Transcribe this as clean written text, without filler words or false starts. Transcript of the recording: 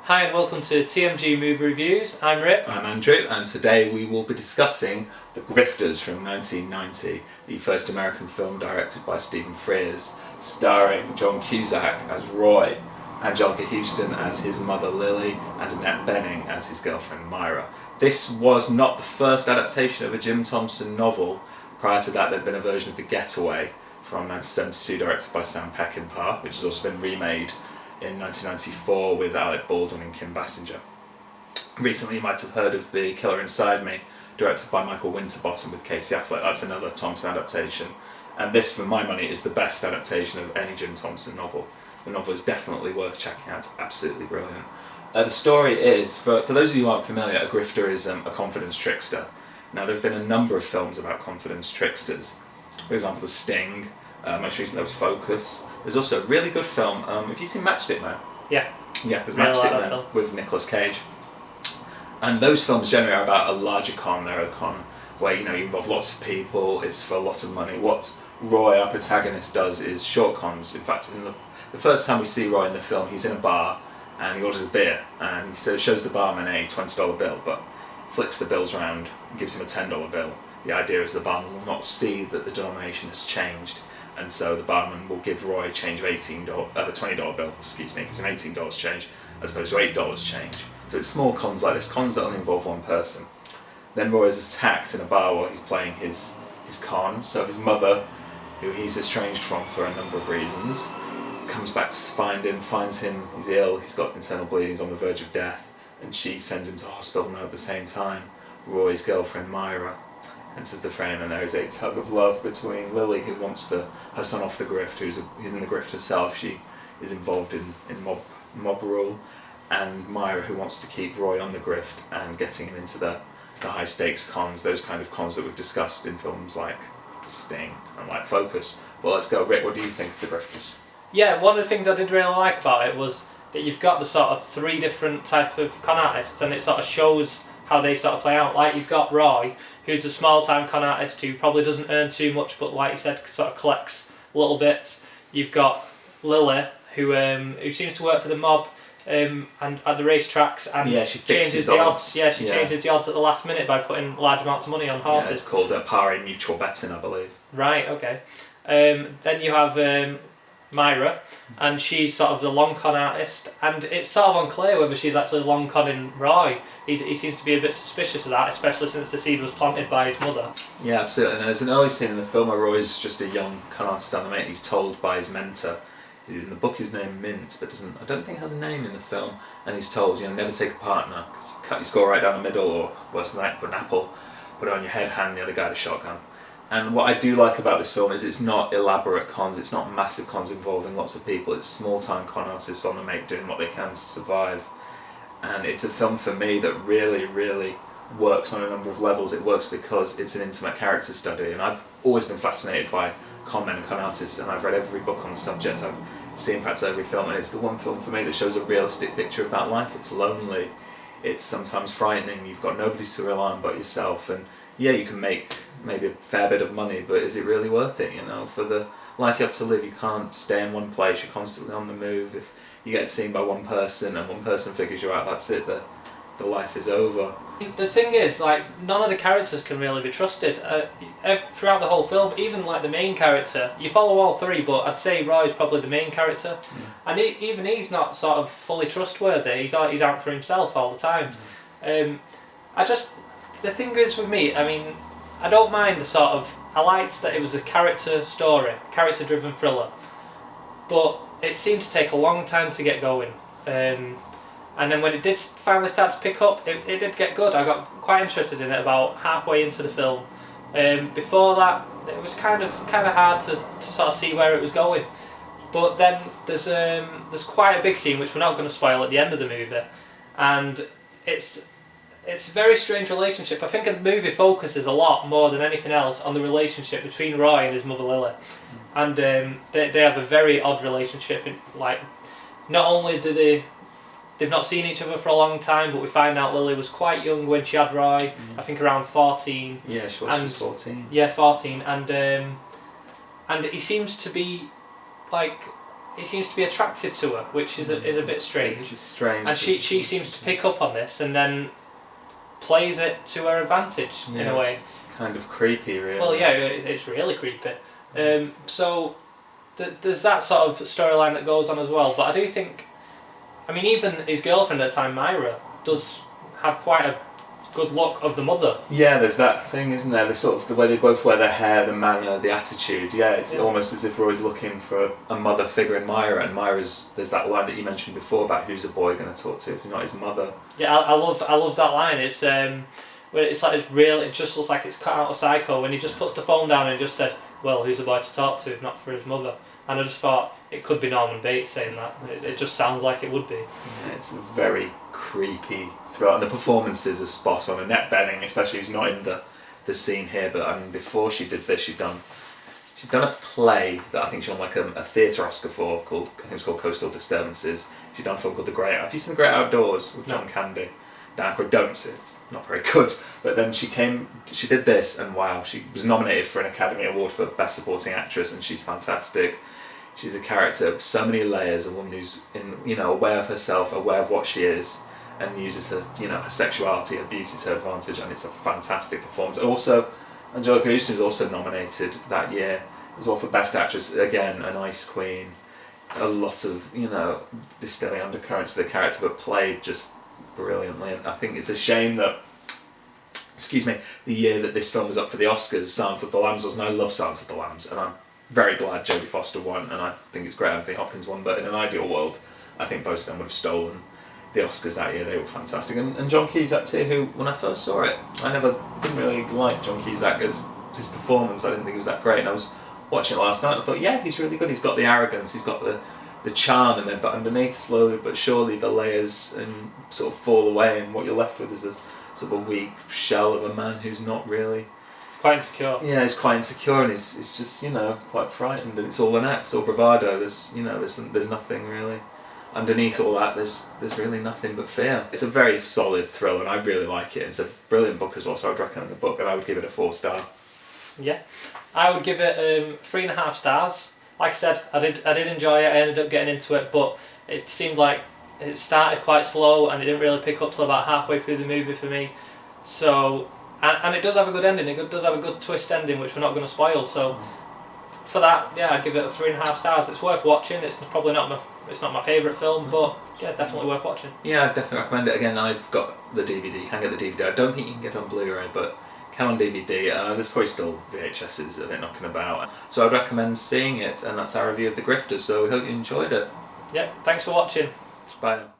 Hi and welcome to TMG Movie Reviews. I'm Rick. I'm Andrew, and today we will be discussing The Grifters from 1990, the first American film directed by Stephen Frears, starring John Cusack as Roy, Anjelica Huston as his mother Lily, and Annette Bening as his girlfriend Myra. This was not the first adaptation of a Jim Thompson novel. Prior to that, there'd been a version of The Getaway from 1972 directed by Sam Peckinpah, which has also been remade in 1994 with Alec Baldwin and Kim Basinger. Recently you might have heard of The Killer Inside Me, directed by Michael Winterbottom with Casey Affleck. That's another Thompson adaptation, and this, for my money, is the best adaptation of any Jim Thompson novel. The novel is definitely worth checking out, it's absolutely brilliant. The story is, for those of you who aren't familiar, a grifter is a confidence trickster. Now there have been a number of films about confidence tricksters. For example, The Sting, most recently there was Focus. There's also a really good film, have you seen Matchstick Man? Yeah. Yeah, there's Matchstick Man with Nicolas Cage. And those films generally are about a larger con. They're a con where you involve lots of people, it's for lots of money. What Roy, our protagonist, does is short cons. In fact, in the first time we see Roy in the film, he's in a bar and he orders a beer and he shows the barman a $20 bill, but flicks the bills around and gives him a $10 bill. The idea is the barman will not see that the denomination has changed, and so the barman will give Roy a change of the $20 bill, gives him $18 change as opposed to $8 change. So it's small cons like this, cons that only involve one person. Then Roy is attacked in a bar while he's playing his con, so his mother, who he's estranged from for a number of reasons, comes back to find him, finds him, he's ill, he's got internal bleeding, he's on the verge of death, and she sends him to hospital. Now at the same time, Roy's girlfriend Myra enters the frame, and there is a tug of love between Lily, who wants her son off the grift, who's in the grift herself, she is involved in mob rule, and Myra, who wants to keep Roy on the grift and getting him into the high stakes cons, those kind of cons that we've discussed in films like The Sting and like Focus. Well, let's go. Rick, what do you think of The Grifters? Yeah, one of the things I did really like about it was that you've got the sort of three different types of con artists, and it sort of shows how they sort of play out. Like you've got Roy, who's a small-time con artist who probably doesn't earn too much, but like you said, sort of collects little bits. You've got Lily, who seems to work for the mob and at the racetracks, and she changes the odds. Yeah, she changes the odds at the last minute by putting large amounts of money on horses. Yeah, it's called pari mutual betting, I believe. Right. Okay. Then you have Myra, and she's sort of the long con artist, and it's sort of unclear whether she's actually long conning Roy. He seems to be a bit suspicious of that, especially since the seed was planted by his mother. Yeah, absolutely. And there's an early scene in the film where Roy's just a young con artist on the mate. He's told by his mentor, who in the book is named Mint, but I don't think has a name in the film, and he's told, never take a partner, because you cut your score right down the middle, or worse than that, put an apple, put it on your head, hand the other guy the shotgun. And what I do like about this film is it's not elaborate cons, it's not massive cons involving lots of people, it's small-time con artists on the make doing what they can to survive. And it's a film for me that really, really works on a number of levels. It works because it's an intimate character study, and I've always been fascinated by con men and con artists, and I've read every book on the subject, I've seen perhaps every film, and it's the one film for me that shows a realistic picture of that life. It's lonely, it's sometimes frightening, you've got nobody to rely on but yourself, and yeah, you can make maybe a fair bit of money, but is it really worth it? For the life you have to live, you can't stay in one place, you're constantly on the move. If you get seen by one person and one person figures you out, that's it, the life is over. The thing is, none of the characters can really be trusted. Throughout the whole film, even the main character, you follow all three, but I'd say Roy's probably the main character, and even he's not sort of fully trustworthy. He's out for himself all the time. The thing is with me, I don't mind I liked that it was a character story, character-driven thriller, but it seemed to take a long time to get going. And then when it did finally start to pick up, it did get good. I got quite interested in it about halfway into the film. Before that, it was kind of hard to sort of see where it was going. But then there's quite a big scene which we're not going to spoil at the end of the movie, and it's a very strange relationship. I think the movie focuses a lot more than anything else on the relationship between Roy and his mother Lily, and they have a very odd relationship. Not only they've not seen each other for a long time, but we find out Lily was quite young when she had Roy. I think around 14. Yeah, she was 14. Yeah, 14, and he seems to be he seems to be attracted to her, which is a bit strange. It's strange. And she seems to pick up on this and then plays it to her advantage in a way. It's kind of creepy, really. Well, yeah, it's really creepy. So there's that sort of storyline that goes on as well. But I do think, I mean, even his girlfriend at the time, Myra, does have quite a good look of the mother. Yeah, there's that thing, isn't there? The sort of the way they both wear their hair, the manner, the attitude. Yeah, it's almost as if we're always looking for a mother figure in Myra, and there's that line that you mentioned before about who's a boy going to talk to if not his mother. Yeah, I love that line. It's when it's like it's real. It just looks like it's cut out of Psycho when he just puts the phone down and just said, "Well, who's a boy to talk to if not for his mother?" And I just thought it could be Norman Bates saying that. It just sounds like it would be. Yeah, it's a very creepy throughout, and the performances are spot on. Annette Bening, especially, who's not in the scene here, but I mean, before she did this, she'd done a play that I think she won like a theatre Oscar for, called, I think it's called Coastal Disturbances. She'd done a film called The Great. Have you seen The Great Outdoors with John Candy? Dan Aykroyd, don't see it. It's not very good. But then she did this, and wow, she was nominated for an Academy Award for Best Supporting Actress, and she's fantastic. She's a character of so many layers, a woman who's aware of herself, aware of what she is, and uses her her sexuality, her beauty to her advantage, and it's a fantastic performance. Also, Anjelica Huston was also nominated that year as well for Best Actress. Again, an ice queen, a lot of distilling undercurrents to the character, but played just brilliantly. And I think it's a shame that, the year that this film was up for the Oscars, Silence of the Lambs was, and I love Silence of the Lambs, and I'm very glad Jodie Foster won, and I think it's great Anthony Hopkins won, but in an ideal world, I think both of them would have stolen the Oscars that year. They were fantastic. And John Cusack too, who, when I first saw it, I didn't really like John Cusack as his performance. I didn't think it was that great, and I was watching it last night and I thought, yeah, he's really good. He's got the arrogance, he's got the charm, and then but underneath, slowly but surely, the layers and sort of fall away, and what you're left with is a sort of a weak shell of a man who's not really... Quite insecure. Yeah, he's quite insecure, and he's just quite frightened, and it's all an act, it's all bravado. There's there's nothing really underneath all that. There's really nothing but fear. It's a very solid thriller, and I really like it. It's a brilliant book as well, so I'd recommend the book, and I would give it a 4-star. Yeah, I would give it 3.5 stars. Like I said, I did enjoy it. I ended up getting into it, but it seemed like it started quite slow, and it didn't really pick up till about halfway through the movie for me. So. And it does have a good ending. It does have a good twist ending, which we're not going to spoil. So, for that, yeah, I'd give it a 3.5 stars. It's worth watching. It's probably not my favourite film, but yeah, definitely worth watching. Yeah, I'd definitely recommend it. Again, I've got the DVD. You can get the DVD. I don't think you can get it on Blu-ray, but can on DVD. There's probably still VHSs of it knocking about. So I'd recommend seeing it, and that's our review of The Grifters. So we hope you enjoyed it. Yeah, thanks for watching. Bye now.